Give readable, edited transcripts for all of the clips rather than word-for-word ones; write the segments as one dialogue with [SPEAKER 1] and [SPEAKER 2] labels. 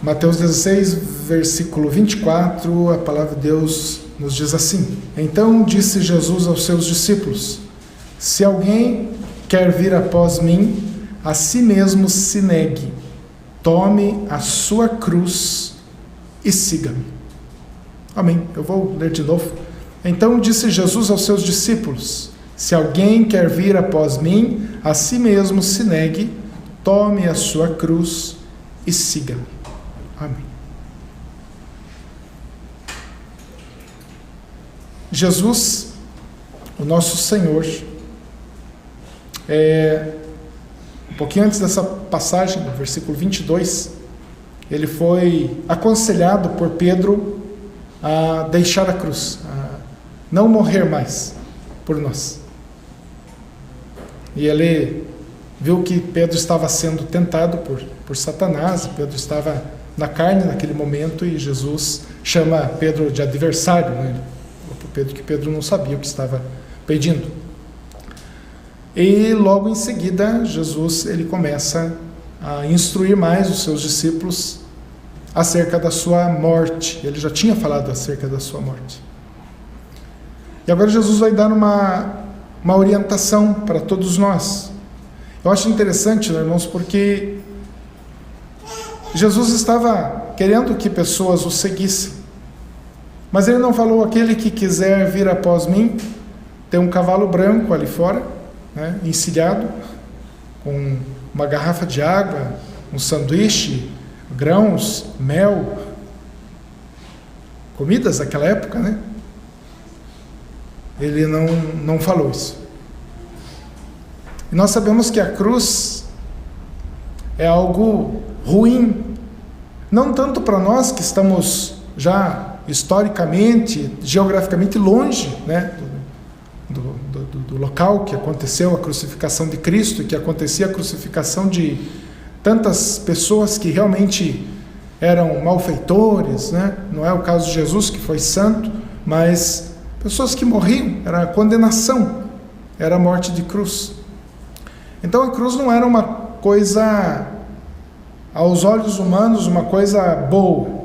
[SPEAKER 1] Mateus 16, versículo 24, a palavra de Deus nos diz assim: Então disse Jesus aos seus discípulos: Se alguém quer vir após mim, a si mesmo se negue, tome a sua cruz e siga-me. Amém. Eu vou ler de novo. Então disse Jesus aos seus discípulos: Se alguém quer vir após mim, a si mesmo se negue, tome a sua cruz e siga-me. Amém. Jesus, o nosso Senhor, um pouquinho antes dessa passagem, no versículo 22, ele foi aconselhado por Pedro a deixar a cruz, a não morrer mais por nós. E ele viu que Pedro estava sendo tentado por Satanás, Pedro estava na carne naquele momento, e Jesus chama Pedro de adversário, né? Que Pedro não sabia o que estava pedindo. E logo em seguida, Jesus ele começa a instruir mais os seus discípulos acerca da sua morte. Ele já tinha falado acerca da sua morte. E agora Jesus vai dar uma orientação para todos nós. Eu acho interessante, né, irmãos, porque Jesus estava querendo que pessoas o seguissem, mas ele não falou: aquele que quiser vir após mim, tem um cavalo branco ali fora, né, encilhado, com uma garrafa de água, um sanduíche, grãos, mel, comidas daquela época, né? Ele não falou isso. E nós sabemos que a cruz é algo ruim, não tanto para nós que estamos já historicamente, geograficamente longe, né, do local que aconteceu a crucificação de Cristo, que acontecia a crucificação de tantas pessoas que realmente eram malfeitores, né? Não é o caso de Jesus, que foi santo, mas pessoas que morriam, era a condenação, era a morte de cruz. Então a cruz não era uma coisa, aos olhos humanos, uma coisa boa.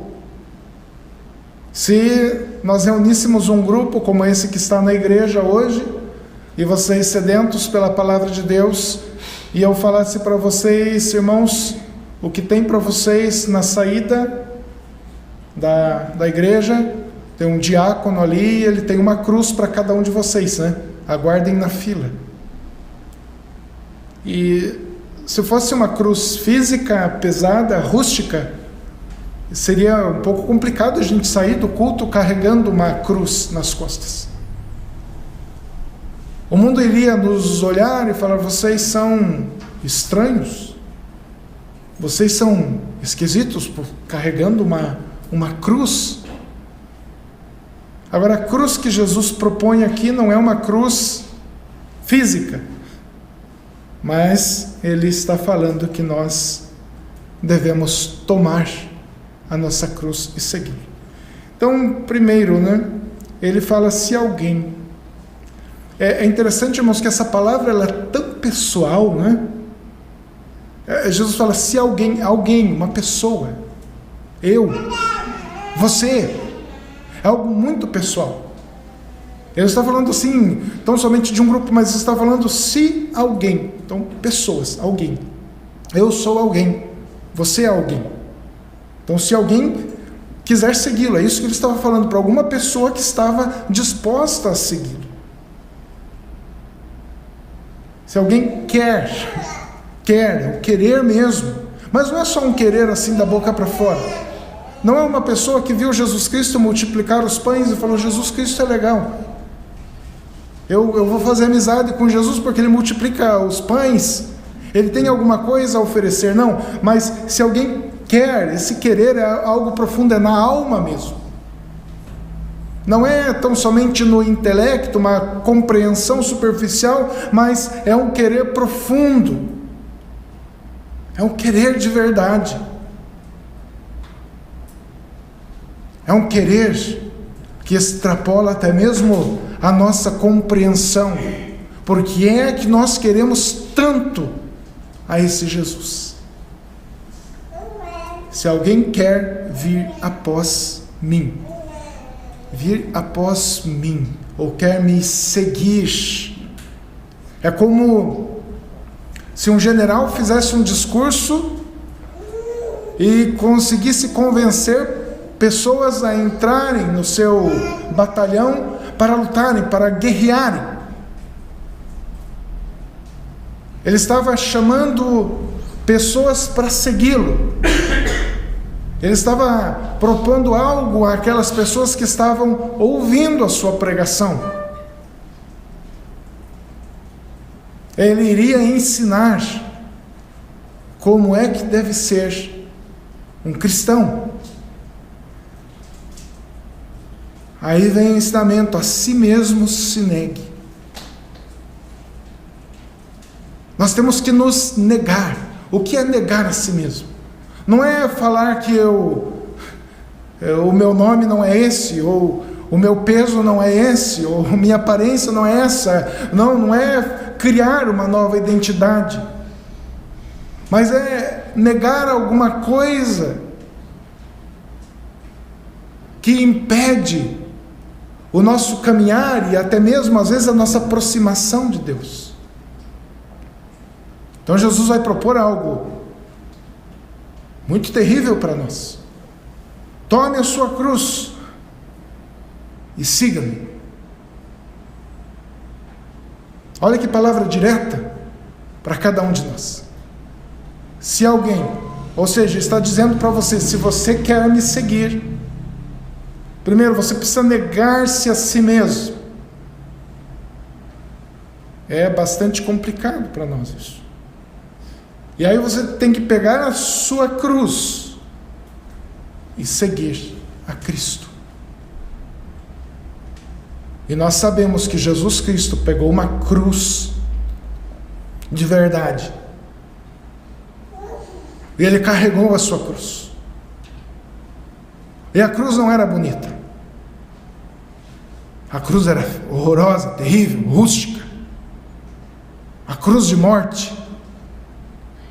[SPEAKER 1] Se nós reuníssemos um grupo como esse que está na igreja hoje, e vocês sedentos pela palavra de Deus, e eu falasse para vocês: irmãos, o que tem para vocês na saída da igreja, tem um diácono ali, ele tem uma cruz para cada um de vocês, né? Aguardem na fila. E se fosse uma cruz física, pesada, rústica, seria um pouco complicado a gente sair do culto carregando uma cruz nas costas. O mundo iria nos olhar e falar: vocês são estranhos, vocês são esquisitos por carregando uma cruz. Agora, a cruz que Jesus propõe aqui não é uma cruz física, mas ele está falando que nós devemos tomar a nossa cruz e seguir. Então, primeiro, né, ele fala: se alguém. É interessante, irmãos, que essa palavra ela é tão pessoal, né? Jesus fala: se alguém, uma pessoa, eu, você, é algo muito pessoal. Ele está falando assim, não somente de um grupo, mas está falando se alguém. Então, pessoas, alguém. Eu sou alguém, você é alguém. Então, se alguém quiser segui-lo, é isso que ele estava falando para alguma pessoa que estava disposta a segui-lo. Se alguém quer, é o querer mesmo, mas não é só um querer assim da boca para fora. Não é uma pessoa que viu Jesus Cristo multiplicar os pães e falou: Jesus Cristo é legal, eu vou fazer amizade com Jesus porque ele multiplica os pães, ele tem alguma coisa a oferecer. Não, mas se alguém quer, esse querer é algo profundo, é na alma mesmo. Não é tão somente no intelecto, uma compreensão superficial, mas é um querer profundo, é um querer de verdade, é um querer que extrapola até mesmo a nossa compreensão. Porque é que nós queremos tanto a esse Jesus? se alguém quer vir após mim, ou quer me seguir, é como se um general fizesse um discurso e conseguisse convencer pessoas a entrarem no seu batalhão para lutarem, para guerrearem. Ele estava chamando pessoas para segui-lo. Ele estava propondo algo àquelas pessoas que estavam ouvindo a sua pregação. Ele iria ensinar como é que deve ser um cristão. Aí vem o ensinamento: a si mesmo se negue. Nós temos que nos negar. O que é negar a si mesmo? Não é falar que o meu nome não é esse, ou o meu peso não é esse, ou minha aparência não é essa. Não é criar uma nova identidade. Mas é negar alguma coisa que impede o nosso caminhar e até mesmo às vezes a nossa aproximação de Deus. Então Jesus vai propor algo muito terrível para nós: tome a sua cruz e siga-me. Olha que palavra direta para cada um de nós. Se alguém, ou seja, está dizendo para você: se você quer me seguir, primeiro você precisa negar-se a si mesmo. É bastante complicado para nós isso. E aí você tem que pegar a sua cruz e seguir a Cristo. E nós sabemos que Jesus Cristo pegou uma cruz de verdade. E Ele carregou a sua cruz. E a cruz não era bonita. A cruz era horrorosa, terrível, rústica. A cruz de morte.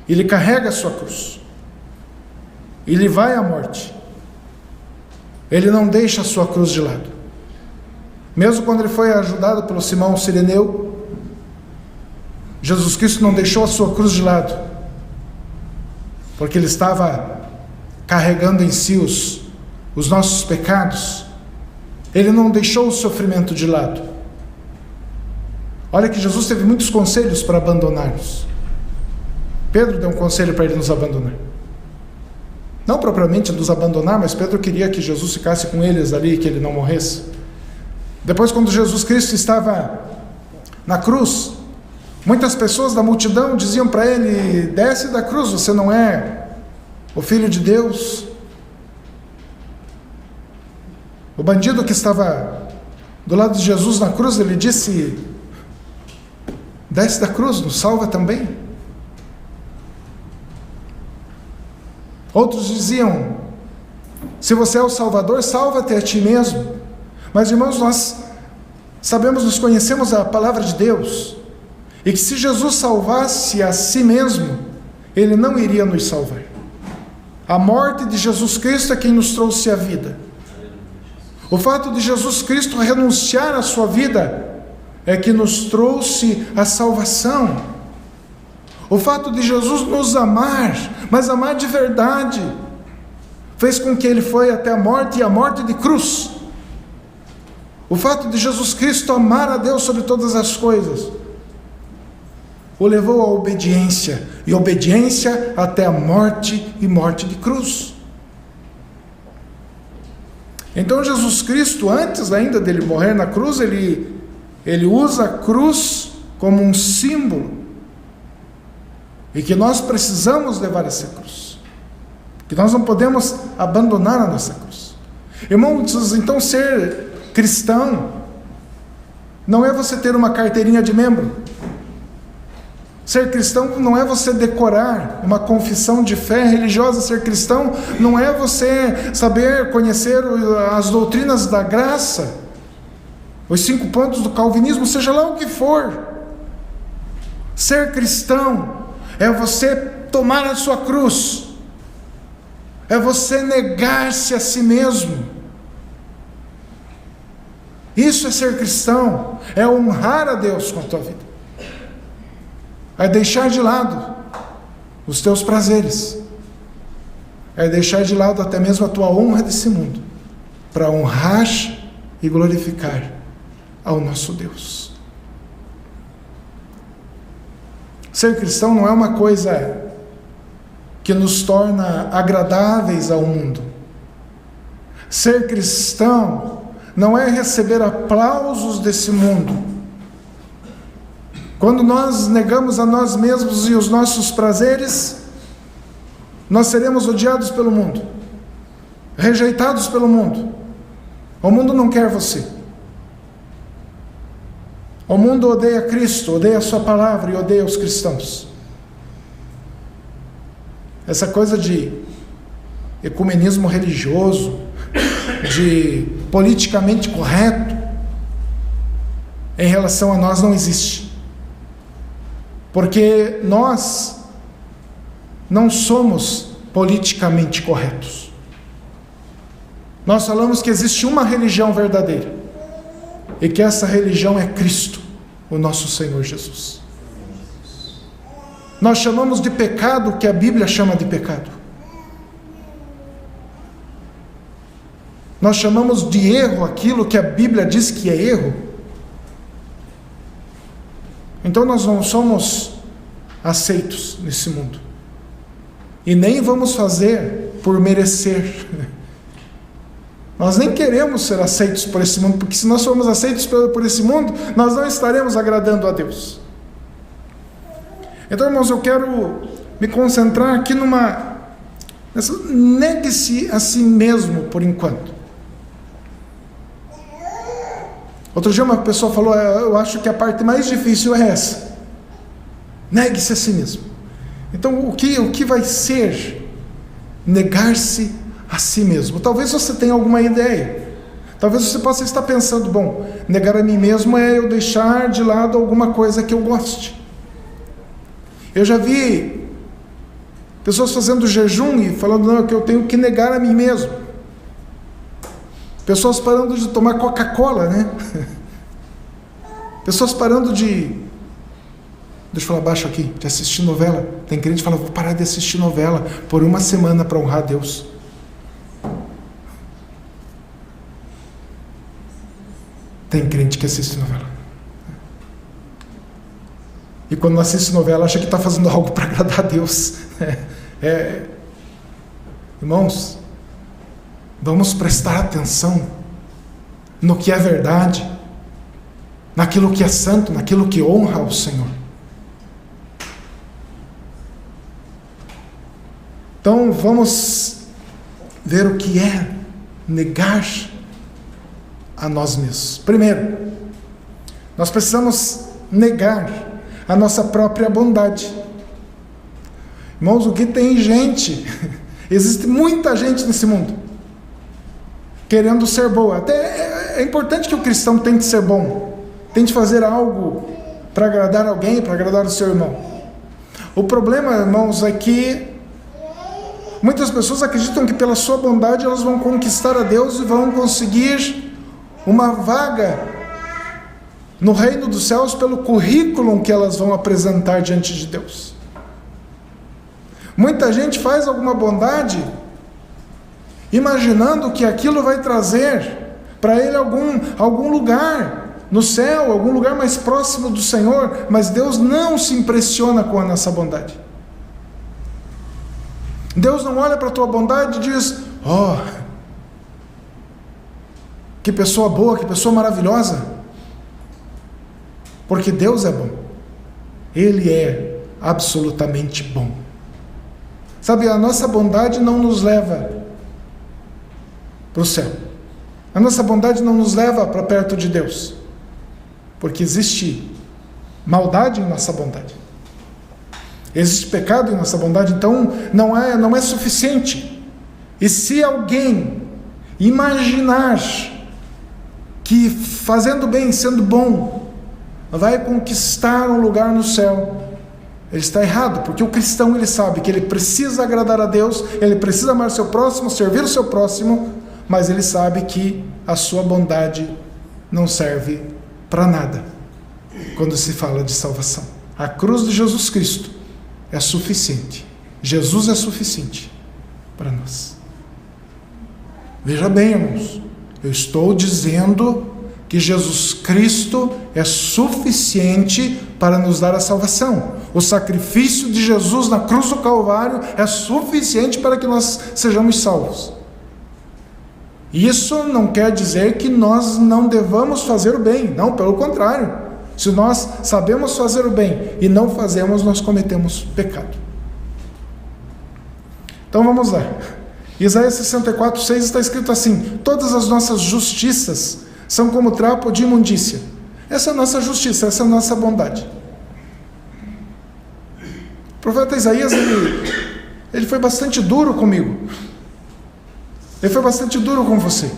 [SPEAKER 1] Ele carrega a sua cruz. Ele vai à morte. Ele não deixa a sua cruz de lado. Mesmo quando ele foi ajudado pelo Simão Cireneu, Jesus Cristo não deixou a sua cruz de lado, porque Ele estava carregando em si os nossos pecados. Ele não deixou o sofrimento de lado. Olha que Jesus teve muitos conselhos para abandonar-nos. Pedro deu um conselho para ele nos abandonar. Não propriamente nos abandonar, mas Pedro queria que Jesus ficasse com eles ali, que ele não morresse. Depois, quando Jesus Cristo estava na cruz, muitas pessoas da multidão diziam para ele: desce da cruz, você não é o Filho de Deus. O bandido que estava do lado de Jesus na cruz, ele disse: desce da cruz, nos salva também. Outros diziam: se você é o Salvador, salva-te a ti mesmo. Mas, irmãos, nós sabemos, nós conhecemos a palavra de Deus, e que se Jesus salvasse a si mesmo, Ele não iria nos salvar. A morte de Jesus Cristo é quem nos trouxe a vida. O fato de Jesus Cristo renunciar à sua vida é que nos trouxe a salvação. O fato de Jesus nos amar, mas amar de verdade, fez com que Ele foi até a morte, e a morte de cruz. O fato de Jesus Cristo amar a Deus sobre todas as coisas o levou à obediência, e obediência até a morte, e morte de cruz. Então Jesus Cristo, antes ainda dele morrer na cruz, ele usa a cruz como um símbolo, e que nós precisamos levar essa cruz, que nós não podemos abandonar a nossa cruz. Irmãos, então ser cristão não é você ter uma carteirinha de membro. Ser cristão não é você decorar uma confissão de fé religiosa. Ser cristão não é você saber conhecer as doutrinas da graça, os 5 pontos do calvinismo, seja lá o que for. Ser cristão é você tomar a sua cruz, É você negar-se a si mesmo. Isso é ser cristão, é honrar a Deus com a tua vida. É deixar de lado os teus prazeres. É deixar de lado até mesmo a tua honra desse mundo, para honrar e glorificar ao nosso Deus. Ser cristão não é uma coisa que nos torna agradáveis ao mundo. Ser cristão não é receber aplausos desse mundo. Quando nós negamos a nós mesmos e os nossos prazeres, nós seremos odiados pelo mundo, rejeitados pelo mundo. O mundo não quer você. O mundo odeia Cristo, odeia a sua palavra e odeia os cristãos. Essa coisa de ecumenismo religioso, de politicamente correto, em relação a nós não existe. Porque nós não somos politicamente corretos. Nós falamos que existe uma religião verdadeira, e que essa religião é Cristo, o nosso Senhor Jesus. Nós chamamos de pecado o que a Bíblia chama de pecado. Nós chamamos de erro aquilo que a Bíblia diz que é erro. Então nós não somos aceitos nesse mundo. E nem vamos fazer por merecer. Nós nem queremos ser aceitos por esse mundo, porque se nós formos aceitos por esse mundo, nós não estaremos agradando a Deus. Então, irmãos, eu quero me concentrar aqui negue-se a si mesmo por enquanto. Outro dia uma pessoa falou, eu acho que a parte mais difícil é essa. Negue-se a si mesmo. Então, o que vai ser negar-se a si mesmo? Talvez você tenha alguma ideia. Talvez você possa estar pensando, bom, negar a mim mesmo é eu deixar de lado alguma coisa que eu goste. Eu já vi pessoas fazendo jejum e falando, não, é que eu tenho que negar a mim mesmo. Pessoas parando de tomar Coca-Cola, né? Pessoas parando de... Deixa eu falar baixo aqui, de assistir novela. Tem crente que fala, vou parar de assistir novela por uma semana para honrar a Deus. Tem crente que assiste novela. E quando não assiste novela, acha que está fazendo algo para agradar a Deus. Irmãos, vamos prestar atenção no que é verdade, naquilo que é santo, naquilo que honra ao Senhor. Então vamos ver o que é negar a nós mesmos. Primeiro, nós precisamos negar a nossa própria bondade. Irmãos, o que tem gente, existe muita gente nesse mundo querendo ser boa. Até é importante que o cristão tente ser bom, tente fazer algo para agradar alguém, para agradar o seu irmão. O problema, irmãos, é que muitas pessoas acreditam que pela sua bondade elas vão conquistar a Deus e vão conseguir uma vaga no reino dos céus pelo currículo que elas vão apresentar diante de Deus. Muita gente faz alguma bondade imaginando que aquilo vai trazer para ele algum lugar no céu, algum lugar mais próximo do Senhor, mas Deus não se impressiona com a nossa bondade. Deus não olha para a tua bondade e diz, que pessoa boa, que pessoa maravilhosa. Porque Deus é bom. Ele é absolutamente bom. Sabe, a nossa bondade não nos leva para o céu. A nossa bondade não nos leva para perto de Deus. Porque existe maldade em nossa bondade. Existe pecado em nossa bondade, então não é suficiente. E se alguém imaginar que fazendo bem, sendo bom, vai conquistar um lugar no céu, ele está errado, porque o cristão, ele sabe que ele precisa agradar a Deus, ele precisa amar o seu próximo, servir o seu próximo, mas ele sabe que a sua bondade não serve para nada quando se fala de salvação. A cruz de Jesus Cristo é suficiente. Jesus é suficiente para nós. Veja bem, irmãos, eu estou dizendo que Jesus Cristo é suficiente para nos dar a salvação. O sacrifício de Jesus na cruz do Calvário é suficiente para que nós sejamos salvos. Isso não quer dizer que nós não devamos fazer o bem. Não, pelo contrário. Se nós sabemos fazer o bem e não fazemos, nós cometemos pecado. Então vamos lá. Isaías 64:6 está escrito assim: todas as nossas justiças são como trapo de imundícia. Essa é a nossa justiça, essa é a nossa bondade. O profeta Isaías, ele foi bastante duro comigo. Ele foi bastante duro com você.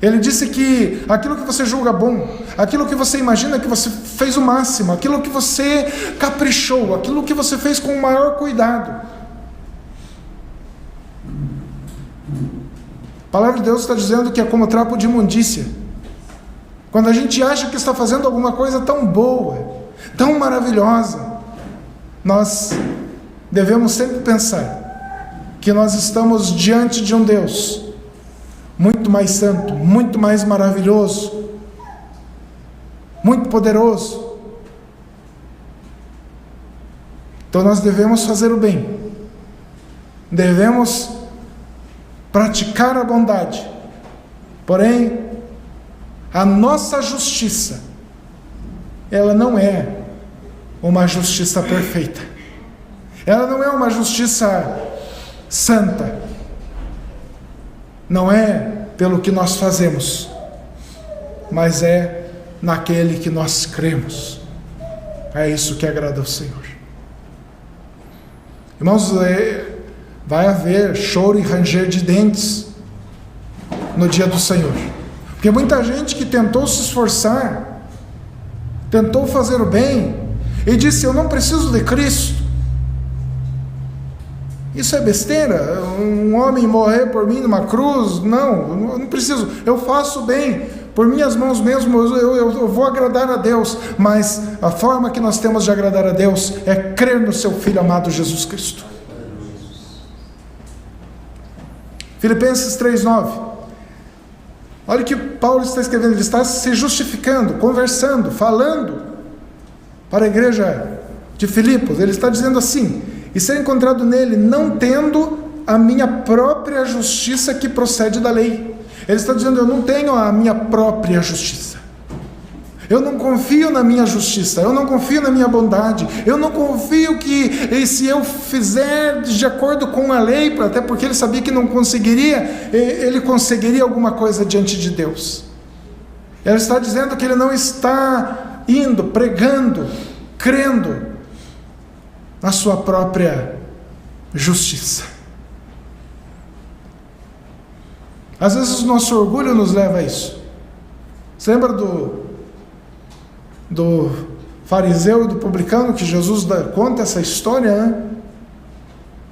[SPEAKER 1] Ele disse que aquilo que você julga bom, aquilo que você imagina que você fez o máximo, aquilo que você caprichou, aquilo que você fez com o maior cuidado. A palavra de Deus está dizendo que é como trapo de imundícia. Quando a gente acha que está fazendo alguma coisa tão boa, tão maravilhosa, nós devemos sempre pensar que nós estamos diante de um Deus muito mais santo, muito mais maravilhoso, muito poderoso. Então nós devemos fazer o bem, devemos praticar a bondade, porém a nossa justiça, ela não é uma justiça perfeita, ela não é uma justiça santa, não é pelo que nós fazemos, mas é naquele que nós cremos. É isso que agrada ao Senhor. Irmãos, vai haver choro e ranger de dentes no dia do Senhor, porque muita gente que tentou se esforçar, tentou fazer o bem e disse: eu não preciso de Cristo. Isso é besteira. Um homem morrer por mim numa cruz? Não, eu não preciso. Eu faço bem por minhas mãos mesmo, eu vou agradar a Deus. Mas a forma que nós temos de agradar a Deus é crer no seu Filho amado Jesus Cristo. Filipenses 3:9. Olha o que Paulo está escrevendo. Ele está se justificando, conversando, falando para a igreja de Filipos. Ele está dizendo assim: e ser encontrado nele, não tendo a minha própria justiça que procede da lei. Ele está dizendo: eu não tenho a minha própria justiça, eu não confio na minha justiça, eu não confio na minha bondade, eu não confio que se eu fizer de acordo com a lei, até porque ele sabia que não conseguiria, ele conseguiria alguma coisa diante de Deus. Ele está dizendo que ele não está indo, pregando, crendo na sua própria justiça. Às vezes o nosso orgulho nos leva a isso. Você lembra do fariseu e do publicano que Jesus conta essa história, né?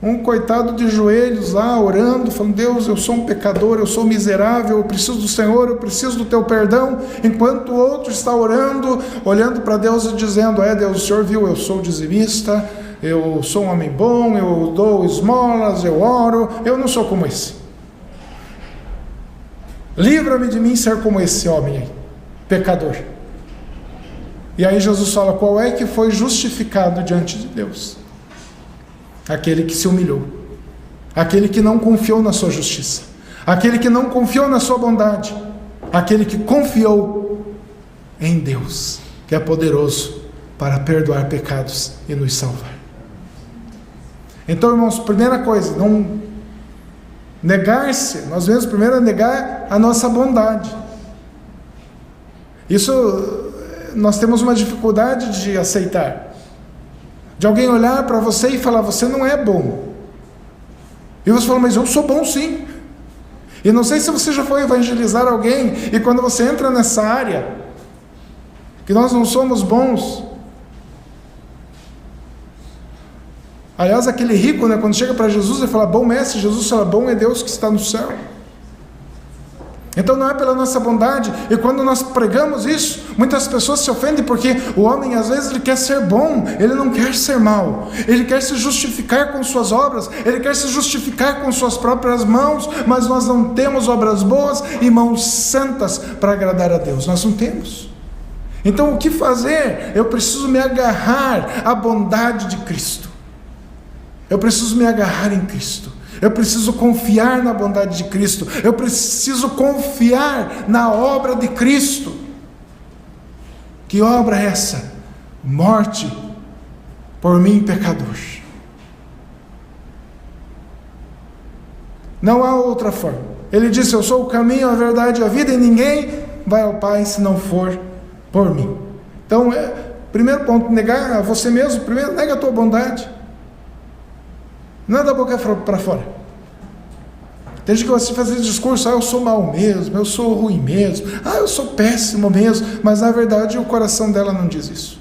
[SPEAKER 1] Um coitado de joelhos lá orando, falando: Deus, eu sou um pecador, eu sou miserável, eu preciso do Senhor, eu preciso do teu perdão, enquanto o outro está orando, olhando para Deus e dizendo: Deus, o Senhor viu, eu sou dizimista, eu sou um homem bom, eu dou esmolas, eu oro, eu não sou como esse. Livra-me de mim ser como esse homem aí, pecador. E aí Jesus fala: qual é que foi justificado diante de Deus? Aquele que se humilhou, aquele que não confiou na sua justiça, aquele que não confiou na sua bondade, aquele que confiou em Deus, que é poderoso para perdoar pecados e nos salvar. Então, irmãos, primeira coisa, não negar-se, nós vemos primeiro a negar a nossa bondade. Isso nós temos uma dificuldade de aceitar, de alguém olhar para você e falar: você não é bom. E você fala: mas eu sou bom sim. E não sei se você já foi evangelizar alguém, e quando você entra nessa área, que nós não somos bons, Aliás, aquele rico, quando chega para Jesus, ele fala, bom mestre, Jesus fala, bom é Deus que está no céu. Então não é pela nossa bondade, e quando nós pregamos isso, muitas pessoas se ofendem, porque o homem às vezes ele quer ser bom, ele não quer ser mau, ele quer se justificar com suas obras, ele quer se justificar com suas próprias mãos, mas nós não temos obras boas e mãos santas para agradar a Deus, nós não temos. Então o que fazer? Eu preciso me agarrar à bondade de Cristo, eu preciso me agarrar em Cristo, eu preciso confiar na bondade de Cristo, eu preciso confiar na obra de Cristo. Que obra é essa? Morte por mim, pecador. Não há outra forma. Ele disse, eu sou o caminho, a verdade e a vida, e ninguém vai ao Pai se não for por mim. Então, primeiro ponto, negar a você mesmo. Primeiro, nega a tua bondade. Não é da boca para fora. Tem gente que gosta de fazer discurso, eu sou mau mesmo, eu sou ruim mesmo, eu sou péssimo mesmo, mas na verdade o coração dela não diz isso.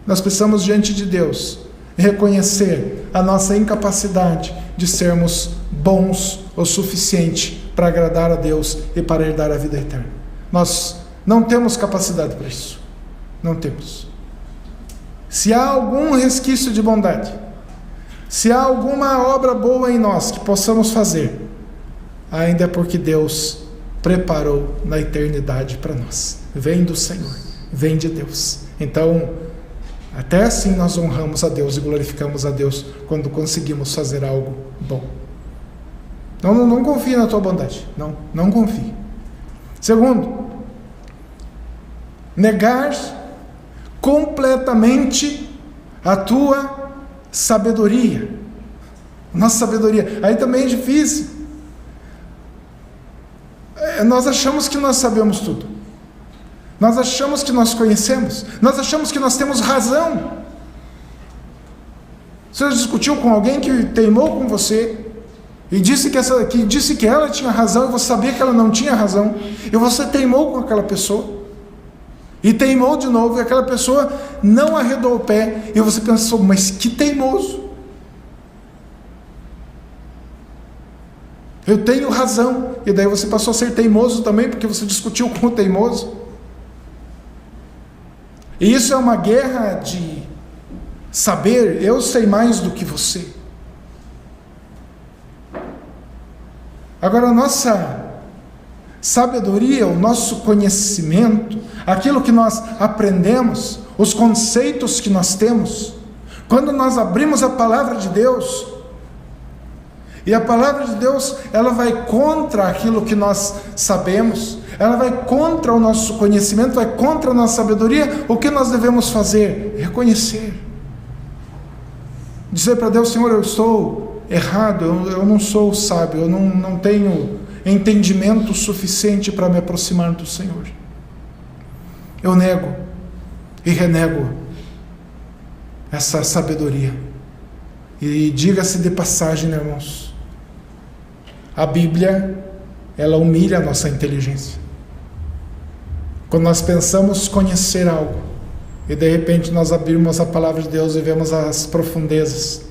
[SPEAKER 1] Nós precisamos diante de Deus reconhecer a nossa incapacidade de sermos bons o suficiente para agradar a Deus e para herdar a vida eterna. Nós não temos capacidade para isso. Não temos. Se há algum resquício de bondade, se há alguma obra boa em nós que possamos fazer, ainda é porque Deus preparou na eternidade para nós. Vem do Senhor, vem de Deus. Então, até assim nós honramos a Deus e glorificamos a Deus quando conseguimos fazer algo bom. Então não confie na tua bondade, não confie. Segundo, negar completamente a tua sabedoria, nossa sabedoria. Aí também é difícil. Nós achamos que nós sabemos tudo, nós achamos que nós conhecemos, nós achamos que nós temos razão. Você discutiu com alguém que teimou com você e disse que ela tinha razão, e você sabia que ela não tinha razão, e você teimou com aquela pessoa e teimou de novo, e aquela pessoa não arredou o pé, e você pensou, mas que teimoso, eu tenho razão, e daí você passou a ser teimoso também, porque você discutiu com o teimoso. E isso é uma guerra de saber, eu sei mais do que você. Agora a nossa sabedoria, o nosso conhecimento, aquilo que nós aprendemos, os conceitos que nós temos, quando nós abrimos a palavra de Deus, e a palavra de Deus, ela vai contra aquilo que nós sabemos, ela vai contra o nosso conhecimento, vai contra a nossa sabedoria. O que nós devemos fazer? Reconhecer, dizer para Deus, Senhor, eu estou errado, eu não sou sábio, eu não tenho entendimento suficiente para me aproximar do Senhor. Eu nego e renego essa sabedoria. E diga-se de passagem, irmãos, a Bíblia, ela humilha a nossa inteligência. Quando nós pensamos conhecer algo, e de repente nós abrimos a palavra de Deus e vemos as profundezas,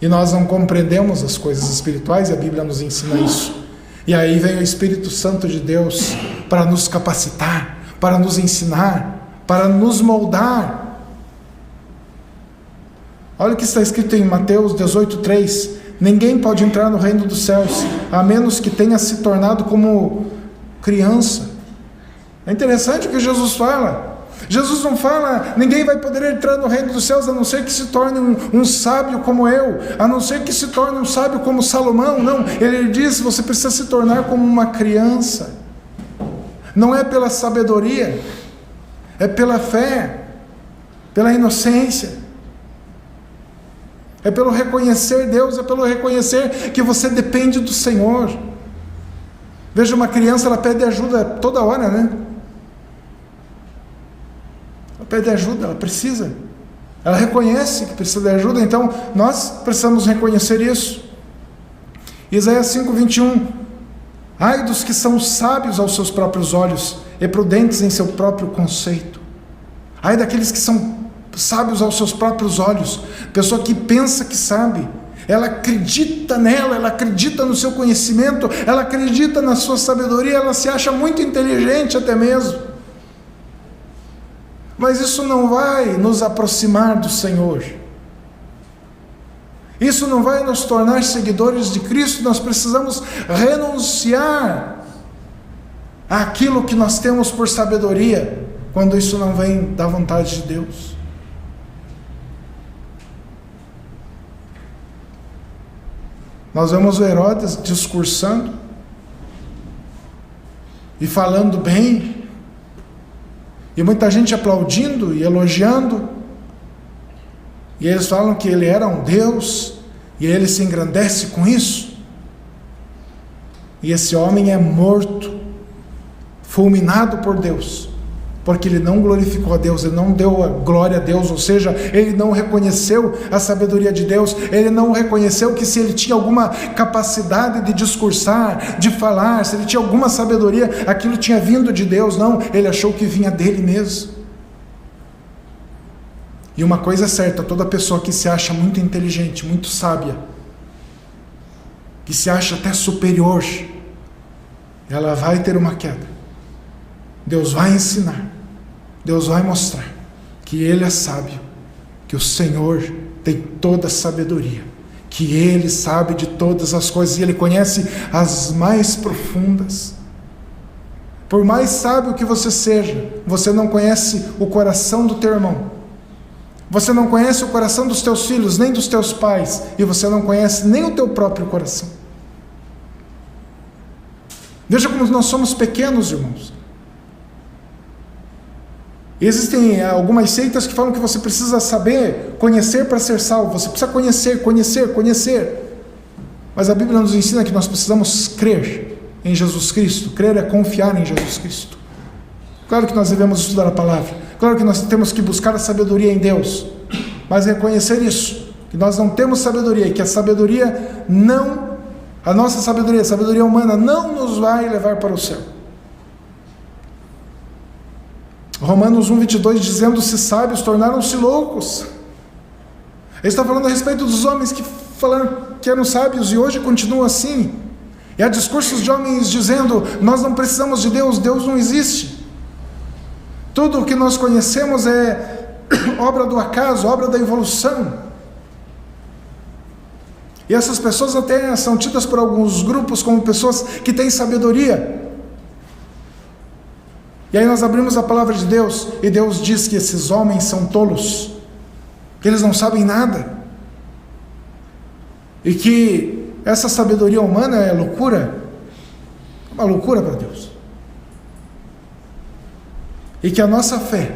[SPEAKER 1] e nós não compreendemos as coisas espirituais, e a Bíblia nos ensina isso. E aí vem o Espírito Santo de Deus para nos capacitar, para nos ensinar, para nos moldar. Olha o que está escrito em Mateus 18:3. Ninguém pode entrar no reino dos céus, a menos que tenha se tornado como criança. É interessante o que Jesus fala. Jesus não fala, ninguém vai poder entrar no reino dos céus, a não ser que se torne um sábio como eu, a não ser que se torne um sábio como Salomão. Não, ele diz, você precisa se tornar como uma criança. Não é pela sabedoria, é pela fé, pela inocência, é pelo reconhecer Deus, é pelo reconhecer que você depende do Senhor. Veja, uma criança, ela pede ajuda toda hora, né? Ela pede ajuda, ela precisa, ela reconhece que precisa de ajuda. Então nós precisamos reconhecer isso. Isaías 5:21. Ai dos que são sábios aos seus próprios olhos e prudentes em seu próprio conceito. Ai daqueles que são sábios aos seus próprios olhos, pessoa que pensa que sabe, ela acredita nela, ela acredita no seu conhecimento, ela acredita na sua sabedoria, ela se acha muito inteligente até mesmo. Mas isso não vai nos aproximar do Senhor. Isso não vai nos tornar seguidores de Cristo. Nós precisamos renunciar àquilo que nós temos por sabedoria, quando isso não vem da vontade de Deus. Nós vemos o Herodes discursando e falando bem, e muita gente aplaudindo e elogiando, e eles falam que ele era um Deus, e ele se engrandece com isso, e esse homem é morto, fulminado por Deus, porque ele não glorificou a Deus, ele não deu a glória a Deus, ou seja, ele não reconheceu a sabedoria de Deus, ele não reconheceu que se ele tinha alguma capacidade de discursar, de falar, se ele tinha alguma sabedoria, aquilo tinha vindo de Deus. Não, ele achou que vinha dele mesmo. E uma coisa é certa, toda pessoa que se acha muito inteligente, muito sábia, que se acha até superior, ela vai ter uma queda. Deus vai ensinar, Deus vai mostrar que Ele é sábio, que o Senhor tem toda a sabedoria, que Ele sabe de todas as coisas e Ele conhece as mais profundas. Por mais sábio que você seja, você não conhece o coração do teu irmão, você não conhece o coração dos teus filhos, nem dos teus pais, e você não conhece nem o teu próprio coração. Veja como nós somos pequenos, irmãos. Existem algumas seitas que falam que você precisa saber, conhecer para ser salvo. Você precisa conhecer. Mas a Bíblia nos ensina que nós precisamos crer em Jesus Cristo. Crer é confiar em Jesus Cristo. Claro que nós devemos estudar a palavra. Claro que nós temos que buscar a sabedoria em Deus. Mas reconhecer isso, que nós não temos sabedoria e que a sabedoria não, a nossa sabedoria, a sabedoria humana não nos vai levar para o céu. Romanos 1,22 dizendo: se sábios tornaram-se loucos. Ele está falando a respeito dos homens que falaram que eram sábios e hoje continuam assim. E há discursos de homens dizendo: nós não precisamos de Deus, Deus não existe. Tudo o que nós conhecemos é obra do acaso, obra da evolução. E essas pessoas até são tidas por alguns grupos como pessoas que têm sabedoria. E aí nós abrimos a palavra de Deus, e Deus diz que esses homens são tolos, que eles não sabem nada, e que essa sabedoria humana é loucura, uma loucura para Deus. E que a nossa fé,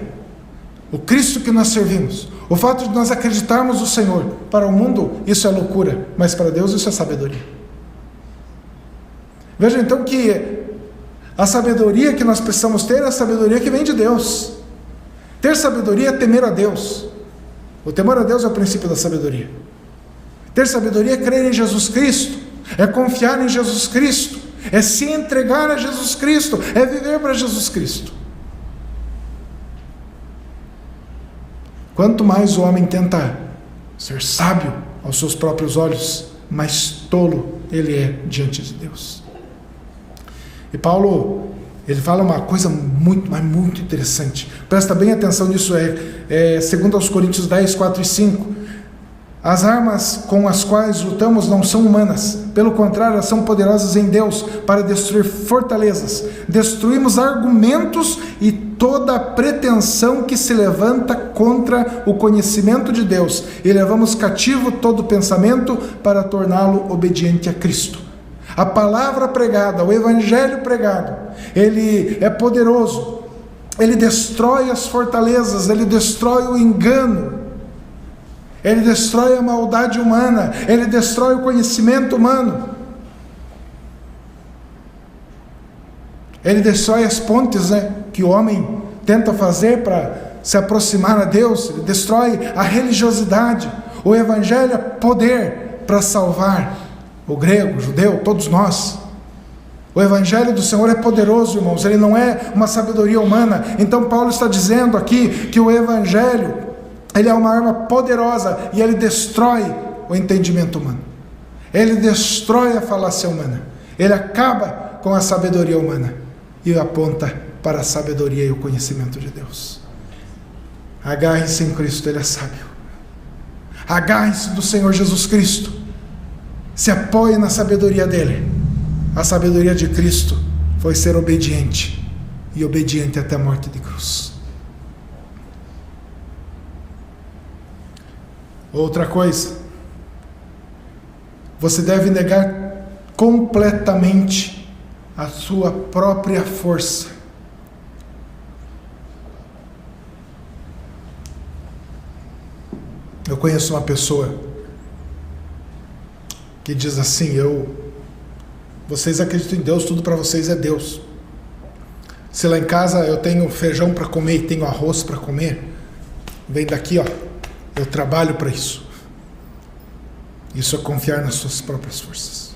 [SPEAKER 1] o Cristo que nós servimos, o fato de nós acreditarmos no Senhor, para o mundo isso é loucura, mas para Deus isso é sabedoria. Veja então que a sabedoria que nós precisamos ter é a sabedoria que vem de Deus. Ter sabedoria é temer a Deus. O temor a Deus é o princípio da sabedoria. Ter sabedoria é crer em Jesus Cristo, é confiar em Jesus Cristo, é se entregar a Jesus Cristo, é viver para Jesus Cristo. Quanto mais o homem tenta ser sábio aos seus próprios olhos, mais tolo ele é diante de Deus. E Paulo, ele fala uma coisa muito interessante. Presta bem atenção nisso, 2 Coríntios 10, 4 e 5. As armas com as quais lutamos não são humanas, pelo contrário, elas são poderosas em Deus para destruir fortalezas. Destruímos argumentos e toda pretensão que se levanta contra o conhecimento de Deus, e levamos cativo todo pensamento para torná-lo obediente a Cristo. A palavra pregada, o evangelho pregado, ele é poderoso, ele destrói as fortalezas, ele destrói o engano, ele destrói a maldade humana, ele destrói o conhecimento humano, ele destrói as pontes, que o homem tenta fazer para se aproximar a Deus, ele destrói a religiosidade. O evangelho é poder para salvar o grego, o judeu, todos nós. O evangelho do Senhor é poderoso, irmãos, ele não é uma sabedoria humana. Então Paulo está dizendo aqui que o evangelho Ele é uma arma poderosa e ele destrói o entendimento humano. Ele destrói a falácia humana. Ele acaba com a sabedoria humana e aponta para a sabedoria e o conhecimento de Deus. Agarre-se em Cristo, Ele é sábio. Agarre-se do Senhor Jesus Cristo. Se apoie na sabedoria dEle. A sabedoria de Cristo foi ser obediente, e obediente até a morte de cruz. Outra coisa, você deve negar completamente a sua própria força. Eu conheço uma pessoa que diz assim: vocês acreditam em Deus, tudo para vocês é Deus. Se lá em casa eu tenho feijão para comer e tenho arroz para comer, vem daqui, ó, eu trabalho para isso. Isso é confiar nas suas próprias forças.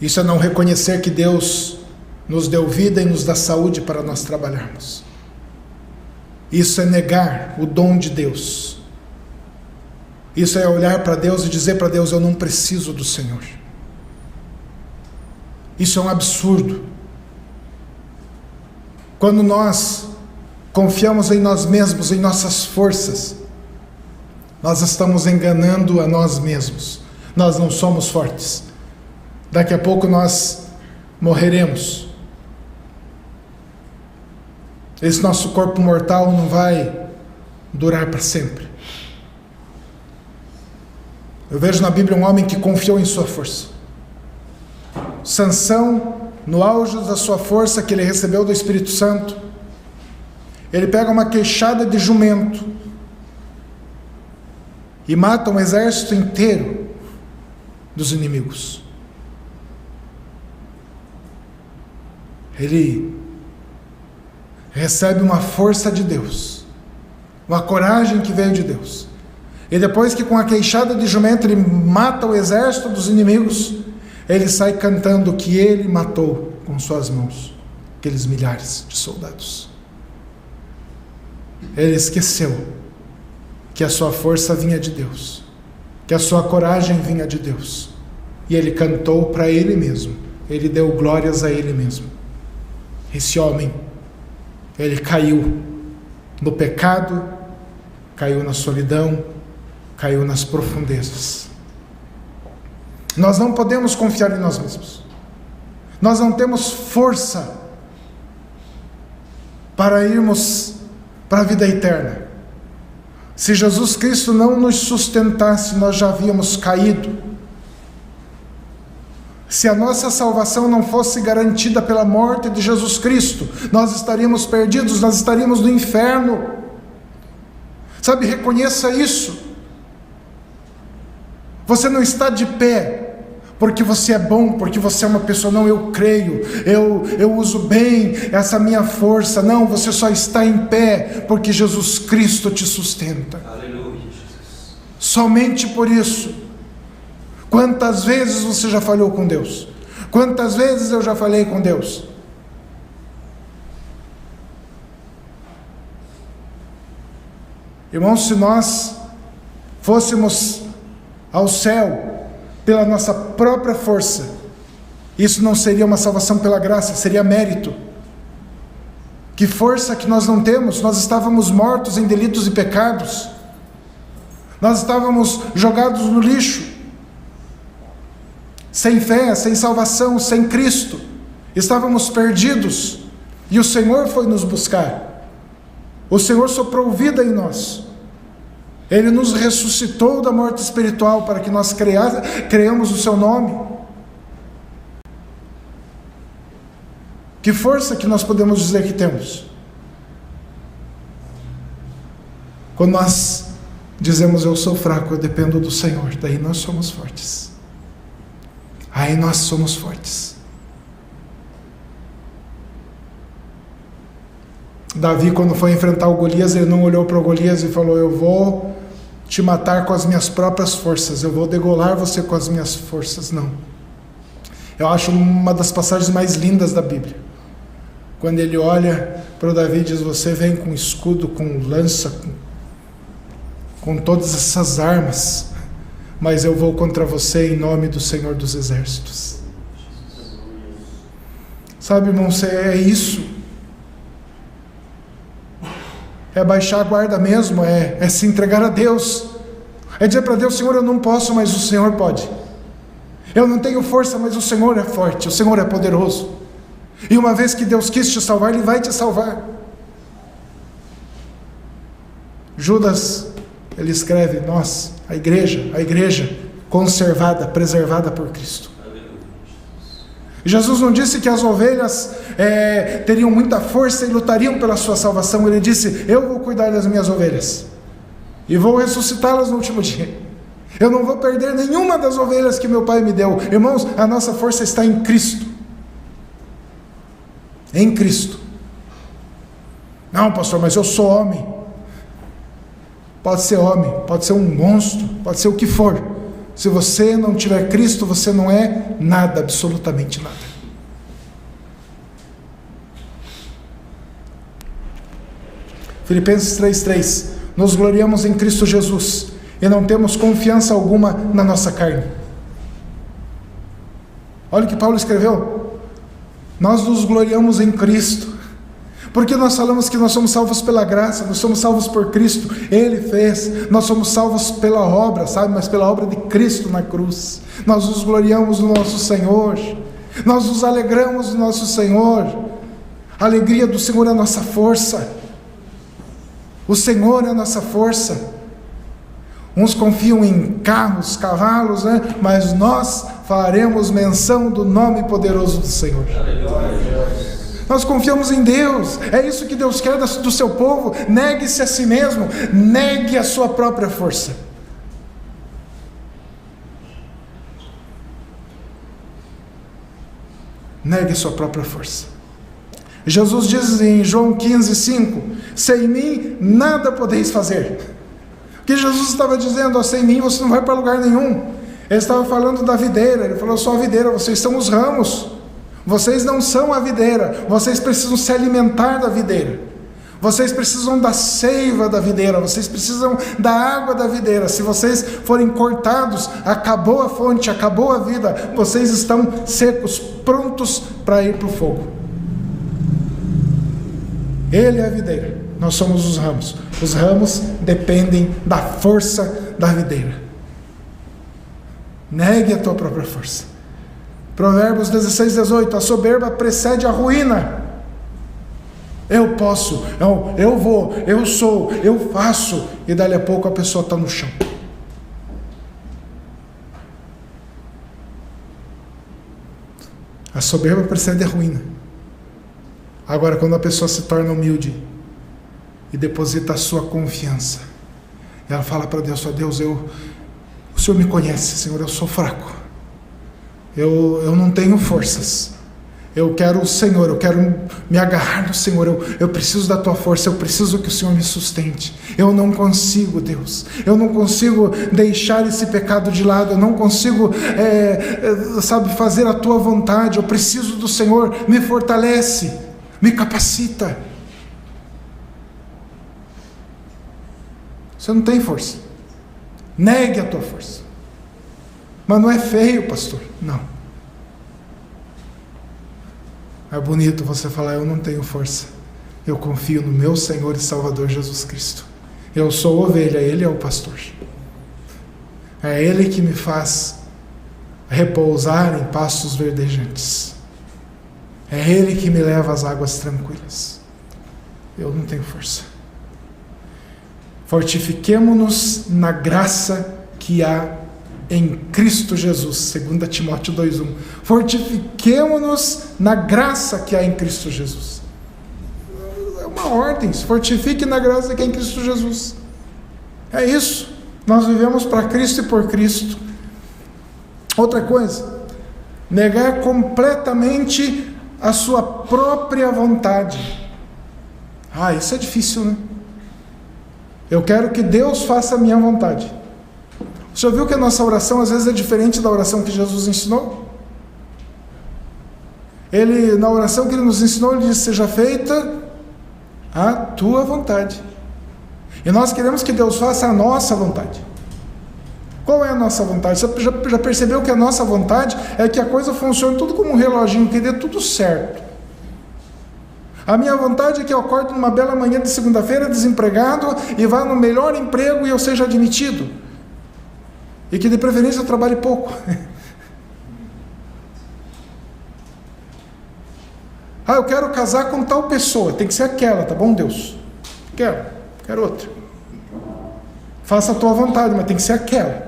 [SPEAKER 1] Isso é não reconhecer que Deus nos deu vida e nos dá saúde para nós trabalharmos. Isso é negar o dom de Deus. Isso é olhar para Deus e dizer para Deus: eu não preciso do Senhor. Isso é um absurdo. Quando nós confiamos em nós mesmos, em nossas forças, nós estamos enganando a nós mesmos. Nós não somos fortes. Daqui a pouco nós morreremos. Esse nosso corpo mortal não vai durar para sempre. Eu vejo na Bíblia um homem que confiou em sua força. Sansão, no auge da sua força que ele recebeu do Espírito Santo, ele pega uma queixada de jumento e mata um exército inteiro dos inimigos. Ele recebe uma força de Deus, uma coragem que veio de Deus. E depois que com a queixada de jumento ele mata o exército dos inimigos, ele sai cantando que ele matou com suas mãos aqueles milhares de soldados. Ele esqueceu que a sua força vinha de Deus, que a sua coragem vinha de Deus, e ele cantou para ele mesmo, ele deu glórias a ele mesmo. Esse homem, ele caiu no pecado, caiu na solidão, caiu nas profundezas. Nós não podemos confiar em nós mesmos. Nós não temos força para irmos para a vida eterna. Se Jesus Cristo não nos sustentasse, nós já havíamos caído. Se a nossa salvação não fosse garantida pela morte de Jesus Cristo, nós estaríamos perdidos, nós estaríamos no inferno. Sabe, reconheça isso. Você não está de pé porque você é bom, porque você é uma pessoa, não, eu creio, eu uso bem essa minha força. Não, você só está em pé porque Jesus Cristo te sustenta.
[SPEAKER 2] Aleluia, Jesus.
[SPEAKER 1] Somente por isso. Quantas vezes você já falhou com Deus? Quantas vezes eu já falei com Deus? Irmãos, se nós fôssemos ao céu pela nossa própria força, isso não seria uma salvação pela graça, seria mérito. Que força que nós não temos? Nós estávamos mortos em delitos e pecados, nós estávamos jogados no lixo, sem fé, sem salvação, sem Cristo, estávamos perdidos, e o Senhor foi nos buscar. O Senhor soprou vida em nós. Ele nos ressuscitou da morte espiritual para que nós creiamos o seu nome. Que força que nós podemos dizer que temos? Quando nós dizemos: eu sou fraco, eu dependo do Senhor, daí nós somos fortes. Aí nós somos fortes. Davi, quando foi enfrentar o Golias, ele não olhou para o Golias e falou: eu vou te matar com as minhas próprias forças, eu vou degolar você com as minhas forças. Não. Eu acho uma das passagens mais lindas da Bíblia, quando ele olha para o Davi e diz: você vem com escudo, com lança, com todas essas armas, mas eu vou contra você em nome do Senhor dos Exércitos. Sabe, irmãos, é isso. É baixar a guarda mesmo, é se entregar a Deus. É dizer para Deus: Senhor, eu não posso, mas o Senhor pode. Eu não tenho força, mas o Senhor é forte, o Senhor é poderoso. E uma vez que Deus quis te salvar, Ele vai te salvar. Judas, ele escreve: nós, a igreja conservada, preservada por Cristo. Jesus não disse que as ovelhas teriam muita força e lutariam pela sua salvação. Ele disse: eu vou cuidar das minhas ovelhas e vou ressuscitá-las no último dia. Eu não vou perder nenhuma das ovelhas que meu Pai me deu. Irmãos, a nossa força está em Cristo. Em Cristo. Não, pastor, mas eu sou homem. Pode ser homem, pode ser um monstro, pode ser o que for. Se você não tiver Cristo, você não é nada, absolutamente nada. Filipenses 3:3. Nos gloriamos em Cristo Jesus e não temos confiança alguma na nossa carne. Olha o que Paulo escreveu. Nós nos gloriamos em Cristo. Porque nós falamos que nós somos salvos pela graça, nós somos salvos por Cristo, Ele fez, nós somos salvos pela obra, sabe, mas pela obra de Cristo na cruz. Nós nos gloriamos no nosso Senhor, nós nos alegramos no nosso Senhor. A alegria do Senhor é a nossa força, o Senhor é a nossa força. Uns confiam em carros, cavalos, mas nós faremos menção do nome poderoso do Senhor. Nós confiamos em Deus. É isso que Deus quer do seu povo. Negue-se a si mesmo, negue a sua própria força. Negue a sua própria força. Jesus diz em João 15:5: sem mim nada podeis fazer. O que Jesus estava dizendo? Sem mim você não vai para lugar nenhum. Ele estava falando da videira. Ele falou: eu sou a videira, vocês são os ramos. Vocês não são a videira, vocês precisam se alimentar da videira. Vocês precisam da seiva da videira, vocês precisam da água da videira. Se vocês forem cortados, acabou a fonte, acabou a vida. Vocês estão secos, prontos para ir para o fogo. Ele é a videira, nós somos os ramos. Os ramos dependem da força da videira. Negue a tua própria força. Provérbios 16:18. A soberba precede a ruína. Eu posso, eu vou, eu sou, eu faço. E dali a pouco a pessoa está no chão. A soberba precede a ruína. Agora, quando a pessoa se torna humilde e deposita a sua confiança, ela fala para Deus: ó Deus, o Senhor me conhece, Senhor, eu sou fraco. Eu não tenho forças. Eu quero o Senhor, eu quero me agarrar no Senhor. Eu preciso da tua força, eu preciso que o Senhor me sustente. Eu não consigo, Deus. Eu não consigo deixar esse pecado de lado. Eu não consigo, fazer a tua vontade. Eu preciso do Senhor. Me fortalece, me capacita. Você não tem força. Negue a tua força. Mas não é feio, pastor. Não. É bonito você falar: eu não tenho força. Eu confio no meu Senhor e Salvador Jesus Cristo. Eu sou ovelha, Ele é o pastor. É Ele que me faz repousar em pastos verdejantes. É Ele que me leva às águas tranquilas. Eu não tenho força. Fortifiquemo-nos na graça que há em Cristo Jesus, 2 Timóteo 2:1. Fortifiquemo-nos na graça que há em Cristo Jesus. É uma ordem: se fortifique na graça que há em Cristo Jesus. É isso. Nós vivemos para Cristo e por Cristo. Outra coisa: negar completamente a sua própria vontade. Isso é difícil, né? Eu quero que Deus faça a minha vontade. Você já viu que a nossa oração às vezes é diferente da oração que Jesus ensinou? Na oração que Ele nos ensinou, Ele disse: seja feita a tua vontade. E nós queremos que Deus faça a nossa vontade. Qual é a nossa vontade? Você já percebeu que a nossa vontade é que a coisa funcione tudo como um reloginho, que dê tudo certo. A minha vontade é que eu acorde numa bela manhã de segunda-feira, desempregado, e vá no melhor emprego e eu seja admitido. E que de preferência eu trabalhe pouco. Eu quero casar com tal pessoa, tem que ser aquela, tá bom, Deus? Quero outra. Faça a tua vontade, mas tem que ser aquela.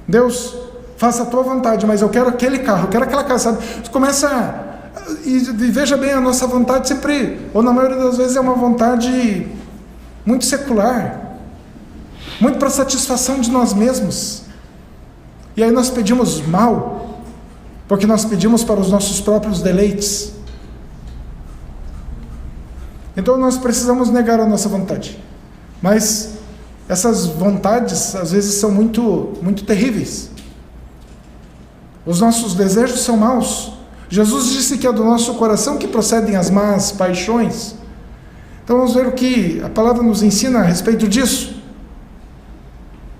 [SPEAKER 1] Deus, faça a tua vontade, mas eu quero aquele carro, eu quero aquela casa. Você começa e veja bem, a nossa vontade sempre, ou na maioria das vezes, é uma vontade muito secular, muito para satisfação de nós mesmos. E aí nós pedimos mal, porque nós pedimos para os nossos próprios deleites. Então nós precisamos negar a nossa vontade. Mas essas vontades às vezes são muito, muito terríveis. Os nossos desejos são maus. Jesus disse que é do nosso coração que procedem as más paixões. Então vamos ver o que a palavra nos ensina a respeito disso.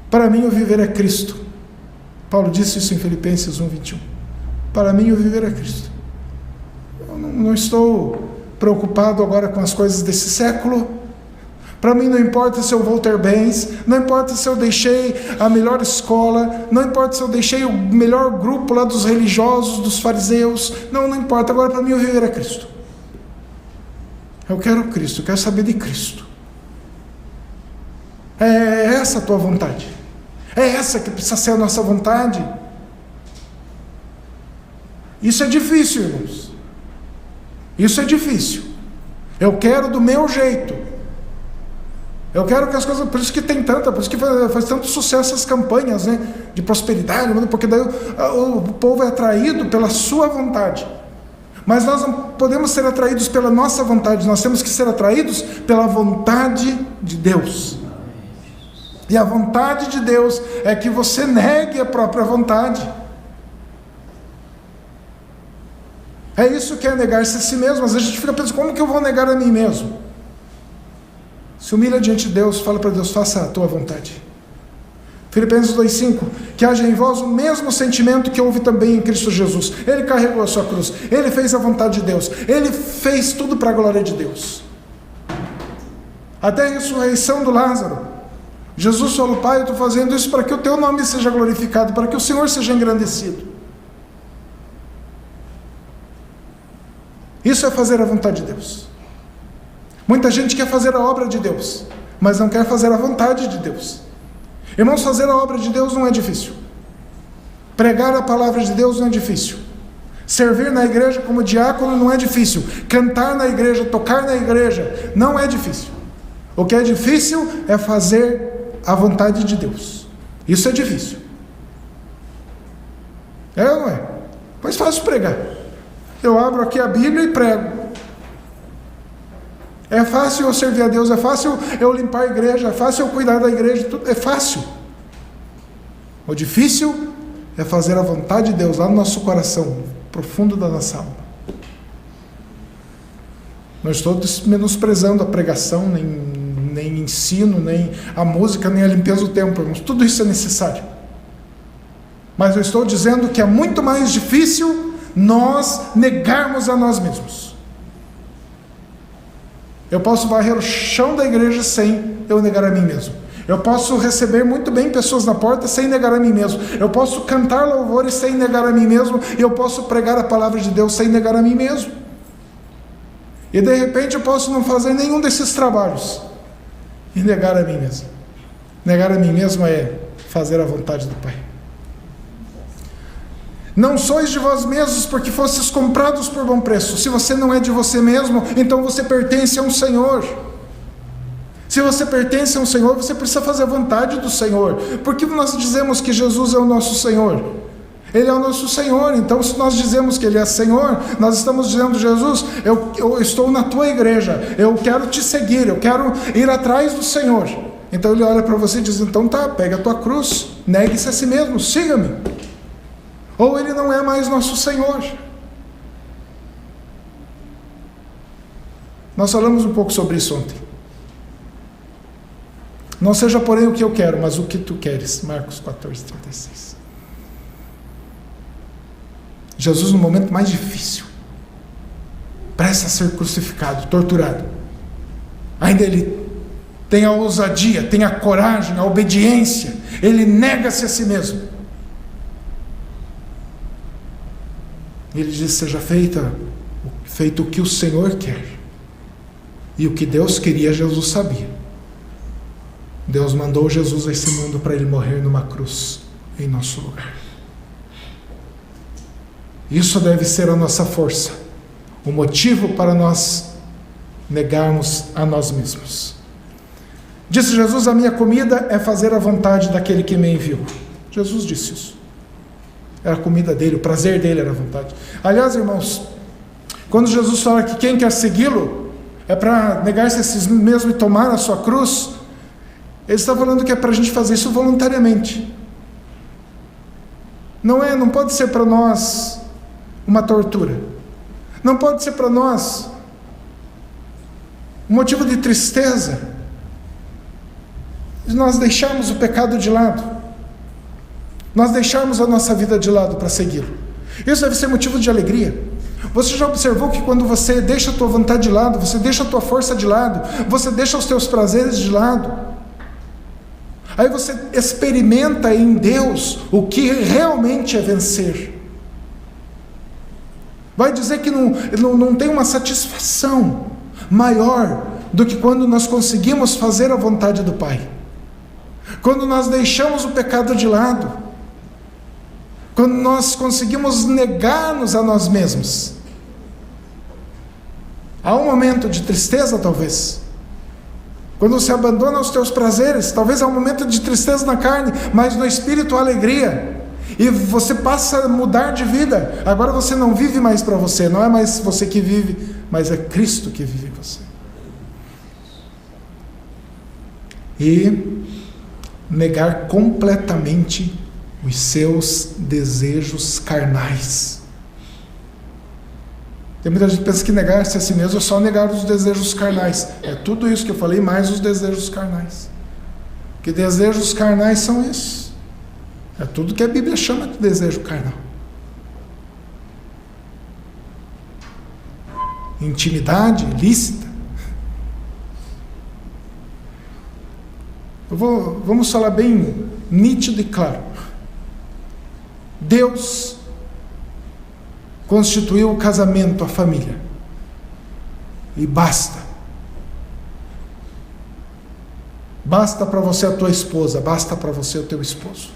[SPEAKER 1] Para mim o viver é Cristo. Paulo disse isso em Filipenses 1:21. Para mim o viver é Cristo. Eu não estou preocupado agora com as coisas desse século. Para mim não importa se eu vou ter bens, não importa se eu deixei a melhor escola, não importa se eu deixei o melhor grupo lá dos religiosos, dos fariseus, não importa. Agora para mim o viver é Cristo. Eu quero Cristo, eu quero saber de Cristo. É essa a tua vontade? É essa que precisa ser a nossa vontade? Isso é difícil, irmãos. Isso é difícil. Eu quero do meu jeito. Eu quero que as coisas... Por isso que tem tanta... Por isso que faz tanto sucesso as campanhas, né, de prosperidade, porque daí o povo é atraído pela sua vontade. Mas nós não podemos ser atraídos pela nossa vontade. Nós temos que ser atraídos pela vontade de Deus. E a vontade de Deus é que você negue a própria vontade. É isso que é negar-se a si mesmo. Às vezes a gente fica pensando, como que eu vou negar a mim mesmo? Se humilha diante de Deus, fala para Deus, faça a tua vontade. Filipenses 2:5, que haja em vós o mesmo sentimento que houve também em Cristo Jesus. Ele carregou a sua cruz, ele fez a vontade de Deus, ele fez tudo para a glória de Deus. Até a ressurreição do Lázaro, Jesus falou, Pai, eu estou fazendo isso para que o teu nome seja glorificado, para que o Senhor seja engrandecido. Isso é fazer a vontade de Deus. Muita gente quer fazer a obra de Deus, mas não quer fazer a vontade de Deus. Irmãos, fazer a obra de Deus não é difícil. Pregar a palavra de Deus não é difícil. Servir na igreja como diácono não é difícil. Cantar na igreja, tocar na igreja, não é difícil. O que é difícil é fazer a vontade de Deus. Isso é difícil. É ou não é? Mas fácil pregar. Eu abro aqui a Bíblia e prego. É fácil eu servir a Deus, é fácil eu limpar a igreja, é fácil eu cuidar da igreja, tudo é fácil. O difícil é fazer a vontade de Deus lá no nosso coração, profundo da nossa alma. Não estou menosprezando a pregação, nem ensino, nem a música, nem a limpeza do templo, irmãos. Tudo isso é necessário. Mas eu estou dizendo que é muito mais difícil nós negarmos a nós mesmos. Eu posso varrer o chão da igreja sem eu negar a mim mesmo. Eu posso receber muito bem pessoas na porta sem negar a mim mesmo. Eu posso cantar louvores sem negar a mim mesmo. E eu posso pregar a palavra de Deus sem negar a mim mesmo. E de repente eu posso não fazer nenhum desses trabalhos e negar a mim mesmo. Negar a mim mesmo é fazer a vontade do Pai. Não sois de vós mesmos, porque fostes comprados por bom preço. Se você não é de você mesmo, então você pertence a um Senhor. Se você pertence a um Senhor, você precisa fazer a vontade do Senhor. Por que nós dizemos que Jesus é o nosso Senhor? Ele é o nosso Senhor. Então, se nós dizemos que Ele é Senhor, nós estamos dizendo, Jesus, eu estou na tua igreja, eu quero te seguir, eu quero ir atrás do Senhor. Então Ele olha para você e diz, então tá, pega a tua cruz, negue-se a si mesmo, siga-me. Ou Ele não é mais nosso Senhor. Nós falamos um pouco sobre isso ontem. Não seja, porém, o que eu quero, mas o que tu queres. Marcos 14:36. Jesus, no momento mais difícil, prestes a ser crucificado, torturado, ainda ele tem a ousadia, tem a coragem, a obediência, ele nega-se a si mesmo. Ele diz: seja feito o que o Senhor quer. E o que Deus queria, Jesus sabia. Deus mandou Jesus a esse mundo para ele morrer numa cruz em nosso lugar. Isso deve ser a nossa força, o motivo para nós negarmos a nós mesmos. Disse Jesus: a minha comida é fazer a vontade daquele que me enviou. Jesus disse isso. Era a comida dele, o prazer dele era a vontade. Aliás, irmãos, quando Jesus fala que quem quer segui-lo é para negar-se a si mesmo e tomar a sua cruz, ele está falando que é para a gente fazer isso voluntariamente. Não pode ser para nós uma tortura. Não pode ser para nós um motivo de tristeza. Nós deixarmos o pecado de lado. Nós deixarmos a nossa vida de lado para segui-lo. Isso deve ser motivo de alegria. Você já observou que quando você deixa a tua vontade de lado, você deixa a tua força de lado, você deixa os teus prazeres de lado, aí você experimenta em Deus o que realmente é vencer. Vai dizer que não tem uma satisfação maior do que quando nós conseguimos fazer a vontade do Pai. Quando nós deixamos o pecado de lado, quando nós conseguimos negar-nos a nós mesmos. Há um momento de tristeza, talvez. Quando você abandona os teus prazeres, talvez há um momento de tristeza na carne, mas no espírito há alegria. E você passa a mudar de vida. Agora você não vive mais para você, não é mais você que vive, mas é Cristo que vive em você. E negar completamente os seus desejos carnais. Tem muita gente que pensa que negar-se a si mesmo é só negar os desejos carnais. É tudo isso que eu falei, mais os desejos carnais. Que desejos carnais são isso? É tudo que a Bíblia chama de desejo carnal. Intimidade ilícita. Vamos falar bem nítido e claro. Deus constituiu o casamento, a família. E basta. Basta para você a tua esposa, basta para você o teu esposo.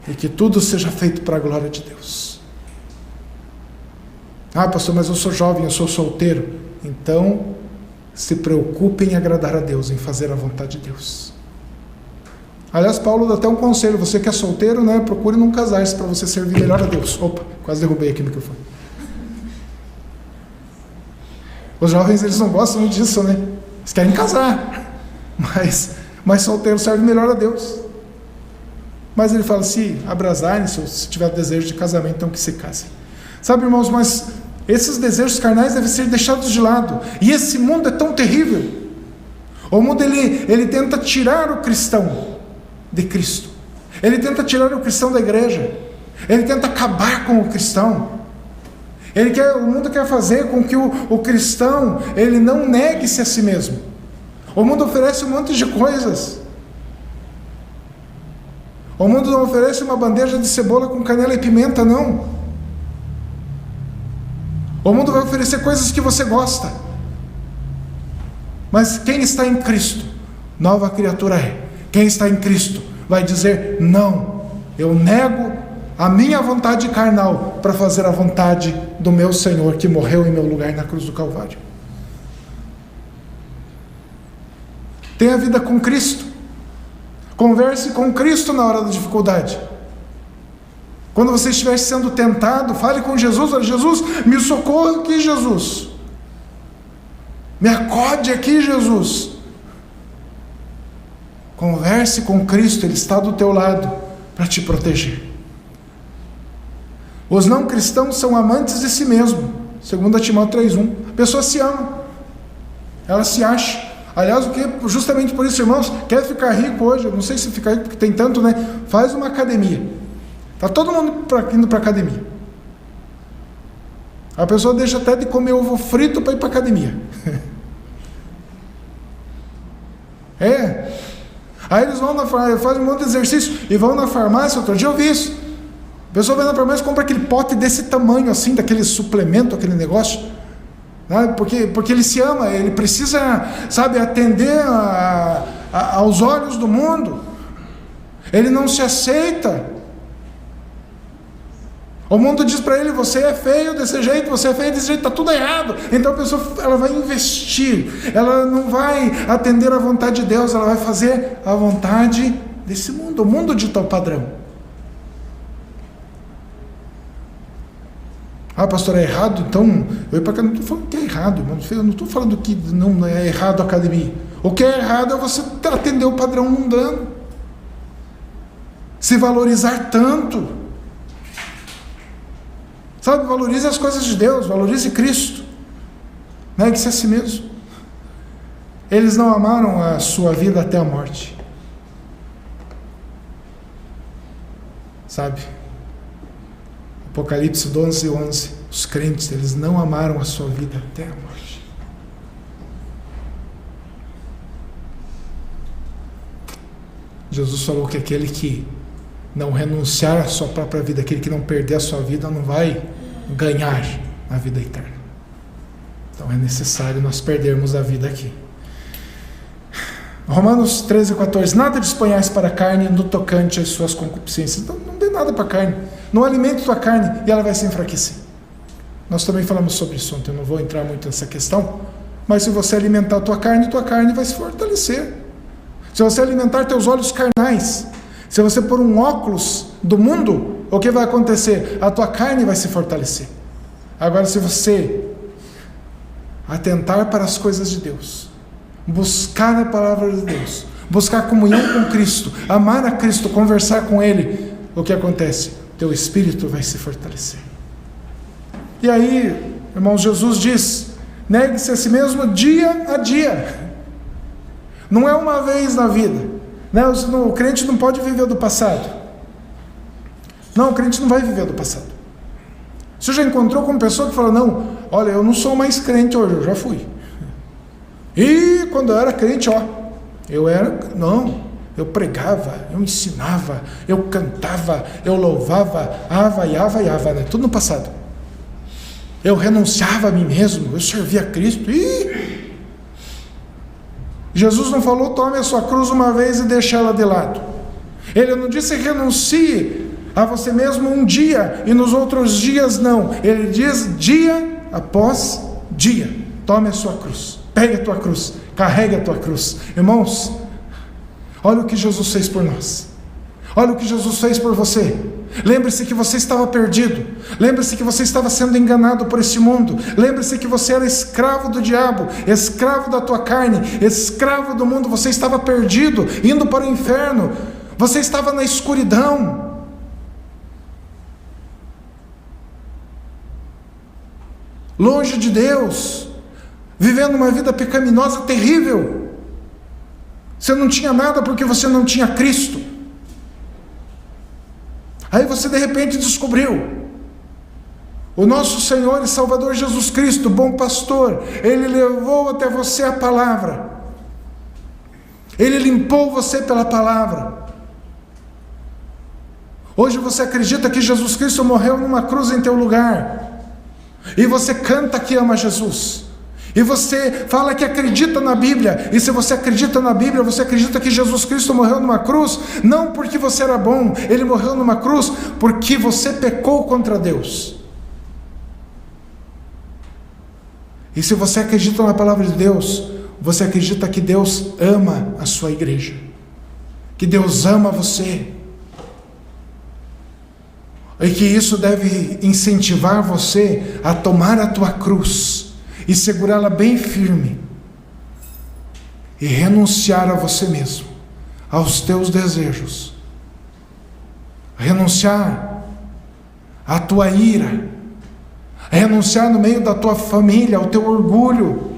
[SPEAKER 1] E que tudo seja feito para a glória de Deus. Ah, pastor, mas eu sou jovem, eu sou solteiro. Então, se preocupe em agradar a Deus, em fazer a vontade de Deus. Aliás, Paulo dá até um conselho: você que é solteiro, né, procure não casar-se para você servir melhor a Deus. Opa, quase derrubei aqui o microfone. Os jovens, eles não gostam disso, né? Eles querem casar, mas solteiro serve melhor a Deus. Mas ele fala: se abrasarem, se tiver desejo de casamento, então que se casem. Sabe, irmãos, mas esses desejos carnais devem ser deixados de lado. E esse mundo é tão terrível. O mundo, ele tenta tirar o cristão de Cristo. Ele tenta tirar o cristão da igreja. Ele tenta acabar com o cristão. O mundo quer fazer com que o cristão, ele não negue-se a si mesmo. O mundo oferece um monte de coisas. O mundo não oferece uma bandeja de cebola com canela e pimenta, não. O mundo vai oferecer coisas que você gosta. Mas quem está em Cristo, nova criatura é. Quem está em Cristo vai dizer: não, eu nego a minha vontade carnal para fazer a vontade do meu Senhor, que morreu em meu lugar na cruz do Calvário. Tenha vida com Cristo. Converse com Cristo na hora da dificuldade. Quando você estiver sendo tentado, fale com Jesus: olha, Jesus, me socorra aqui, Jesus. Me acode aqui, Jesus. Converse com Cristo, Ele está do teu lado para te proteger. Os não cristãos são amantes de si mesmo. 2 Timóteo 3:1. pessoa se ama, ela se acha. Aliás, justamente por isso, irmãos, quer ficar rico hoje, eu não sei se ficar rico porque tem tanto, né? Faz uma academia. Está todo mundo indo para academia. A pessoa deixa até de comer ovo frito para ir para academia. Aí eles vão na farmácia, fazem um monte de exercício e vão na farmácia. Outro dia eu vi isso. A pessoa vai na farmácia e compra aquele pote desse tamanho assim, daquele suplemento, aquele negócio, né? Porque ele se ama, ele precisa, sabe, atender aos olhos do mundo. Ele não se aceita. O mundo diz para ele: você é feio desse jeito, você é feio desse jeito, está tudo errado. Então a pessoa, ela vai investir, ela não vai atender à vontade de Deus, ela vai fazer a vontade desse mundo. O mundo dita o padrão. Ah, pastor, é errado? Então, eu para cá não estou falando que é errado, irmão. Eu não estou falando que não é errado a academia. O que é errado é você atender o padrão mundano, se valorizar tanto. Sabe, valorize as coisas de Deus, valorize Cristo, negue-se a si mesmo. Eles não amaram a sua vida até a morte, sabe? Apocalipse 11:11, os crentes, eles não amaram a sua vida até a morte. Jesus falou que aquele que não renunciar à sua própria vida, aquele que não perder a sua vida, não vai ganhar a vida eterna. Então é necessário nós perdermos a vida aqui. Romanos 13:14, nada disponhais para a carne no tocante às suas concupiscências. Então não dê nada para a carne, não alimente tua carne e ela vai se enfraquecer. Nós também falamos sobre isso ontem, eu não vou entrar muito nessa questão, mas se você alimentar a tua carne vai se fortalecer. Se você alimentar teus olhos carnais, se você pôr um óculos do mundo, o que vai acontecer? A tua carne vai se fortalecer. Agora, se você atentar para as coisas de Deus, buscar a palavra de Deus, buscar comunhão com Cristo, amar a Cristo, conversar com Ele, o que acontece? Teu espírito vai se fortalecer. E aí, irmãos, Jesus diz: negue-se a si mesmo dia a dia. Não é uma vez na vida. O crente não pode viver do passado. Não, o crente não vai viver do passado. Você já encontrou com uma pessoa que fala: não, olha, eu não sou mais crente hoje, eu já fui. E quando eu era crente, eu pregava, eu ensinava, eu cantava, eu louvava, né? Tudo no passado. Eu renunciava a mim mesmo, eu servia a Cristo. Jesus não falou: tome a sua cruz uma vez e deixe ela de lado. Ele não disse: renuncie a você mesmo um dia e nos outros dias não. Ele diz: dia após dia, tome a sua cruz, pegue a tua cruz, carregue a tua cruz. Irmãos, olha o que Jesus fez por nós, olha o que Jesus fez por você. Lembre-se que você estava perdido, lembre-se que você estava sendo enganado por esse mundo, lembre-se que você era escravo do diabo, escravo da tua carne, escravo do mundo. Você estava perdido, indo para o inferno, você estava na escuridão. Longe de Deus, vivendo uma vida pecaminosa terrível. Você não tinha nada porque você não tinha Cristo. Aí você de repente descobriu o nosso Senhor e Salvador Jesus Cristo, bom pastor. Ele levou até você a palavra, Ele limpou você pela palavra. Hoje você acredita que Jesus Cristo morreu numa cruz em teu lugar, e você canta que ama Jesus, e você fala que acredita na Bíblia. E se você acredita na Bíblia, você acredita que Jesus Cristo morreu numa cruz, não porque você era bom, Ele morreu numa cruz porque você pecou contra Deus. E se você acredita na palavra de Deus, você acredita que Deus ama a sua igreja, que Deus ama você, e que isso deve incentivar você a tomar a tua cruz e segurá-la bem firme, e renunciar a você mesmo, aos teus desejos, renunciar à tua ira, renunciar no meio da tua família ao teu orgulho.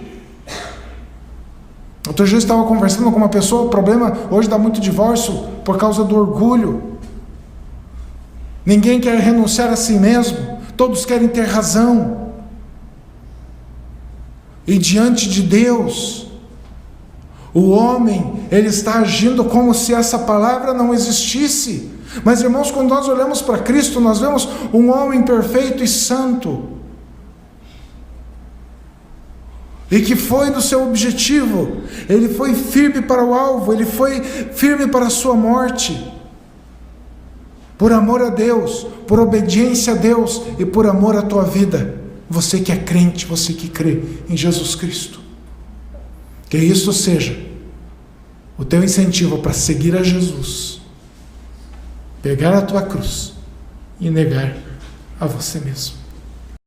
[SPEAKER 1] Outro dia eu estava conversando com uma pessoa, o problema hoje dá muito divórcio por causa do orgulho. Ninguém quer renunciar a si mesmo, todos querem ter razão. E diante de Deus, o homem, ele está agindo como se essa palavra não existisse. Mas irmãos, quando nós olhamos para Cristo, nós vemos um homem perfeito e santo, e que foi no seu objetivo, ele foi firme para o alvo, ele foi firme para a sua morte, por amor a Deus, por obediência a Deus e por amor à tua vida. Você que é crente, você que crê em Jesus Cristo, que isso seja o teu incentivo para seguir a Jesus, pegar a tua cruz e negar a você mesmo.